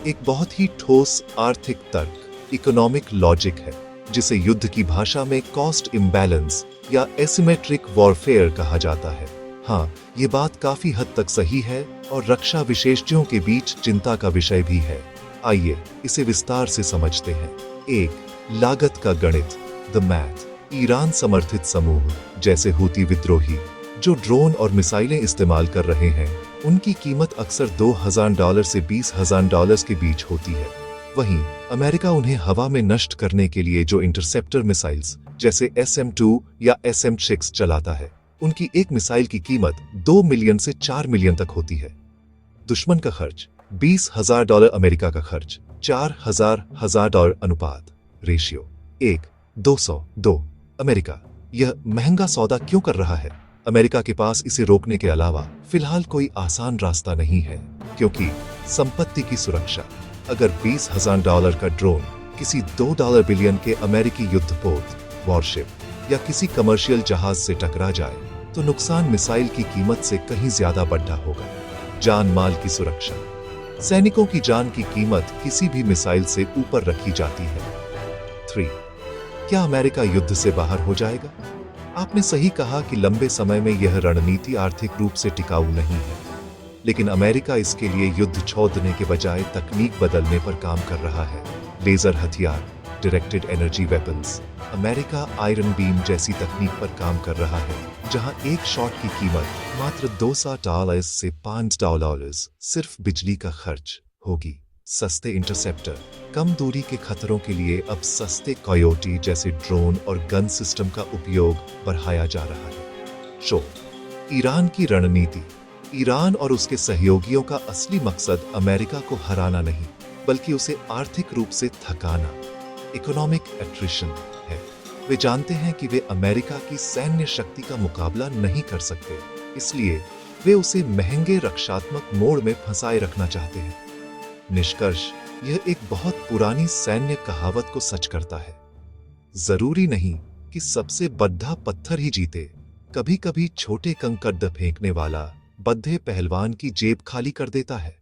एक बहुत ही ठोस आर्थिक तर्क, इकोनॉमिक लॉजिक है, जिसे युद्ध की भाषा में कॉस्ट इम्बैलेंस या एसिमेट्रिक वॉरफेयर कहा जाता है। हाँ, ये बात काफी हद तक सही है और रक्षा विशेषज्ञों के बीच चिंता का विषय भी है। आइए इसे विस्तार से समझते हैं। 1. लागत का गणित, द मैथ। ईरान समर्थित समूह जैसे हूती विद्रोही जो ड्रोन और मिसाइलें इस्तेमाल कर रहे हैं, उनकी कीमत अक्सर $2,000 से $20,000 के बीच होती है। वहीं अमेरिका उन्हें हवा में नष्ट करने के लिए जो इंटरसेप्टर मिसाइल्स जैसे SM-2 या SM-6 चलाता है, उनकी एक मिसाइल की कीमत 2 मिलियन से 4 मिलियन तक होती है। दुश्मन का खर्च $20,000, अमेरिका का खर्च $4,000 अनुपात रेशियो 1:202। अमेरिका यह महंगा सौदा क्यों कर रहा है? अमेरिका के पास इसे रोकने के अलावा फिलहाल कोई आसान रास्ता नहीं है, क्योंकि संपत्ति की सुरक्षा। अगर $20,000 का ड्रोन किसी $2 बिलियन के अमेरिकी युद्धपोत, वॉरशिप या किसी कमर्शियल जहाज से टकरा जाए, तो नुकसान मिसाइल की कीमत से कहीं ज्यादा बड़ा होगा। जान माल की सुरक्षा, सैनिकों की जान की कीमत किसी भी मिसाइल से ऊपर रखी जाती है। 3. क्या अमेरिका युद्ध से बाहर हो जाएगा? आपने सही कहा कि लंबे समय में यह रणनीति आर्थिक रूप से टिकाऊ नहीं है, लेकिन अमेरिका इसके लिए युद्ध छोड़ने के बजाय तकनीक बदलने पर काम कर रहा है। लेजर हथियार, directed energy weapons. America iron beam जैसी तकनीक पर काम कर रहा है, जहां एक शॉट की कीमत मात्र $200 से $5 सिर्फ बिजली का खर्च होगी। सस्ते इंटरसेप्टर, कम दूरी के खतरों के लिए अब सस्ते कोयोटी जैसे ड्रोन और गन सिस्टम का उपयोग बढ़ाया जा रहा है। ईरान की रणनीति। ईरान और उसके सहयोगियों का असली मकसद अमेरिका को हराना नहीं, बल्कि उसे आर्थिक रूप से थकाना, इकोनॉमिक एट्रिशन है। वे जानते हैं कि वे अमेरिका की सैन्य शक्ति का मुकाबला नहीं कर सकते, इसलिए वे उसे महंगे रक्षात्मक मोड़ में फंसाए रखना चाहते हैं। निष्कर्ष, यह एक बहुत पुरानी सैन्य कहावत को सच करता है। जरूरी नहीं कि सबसे बड़ा पत्थर ही जीते, कभी कभी छोटे कंकड़ फेंकने वाला बद्धे पहलवान की जेब खाली कर देता है।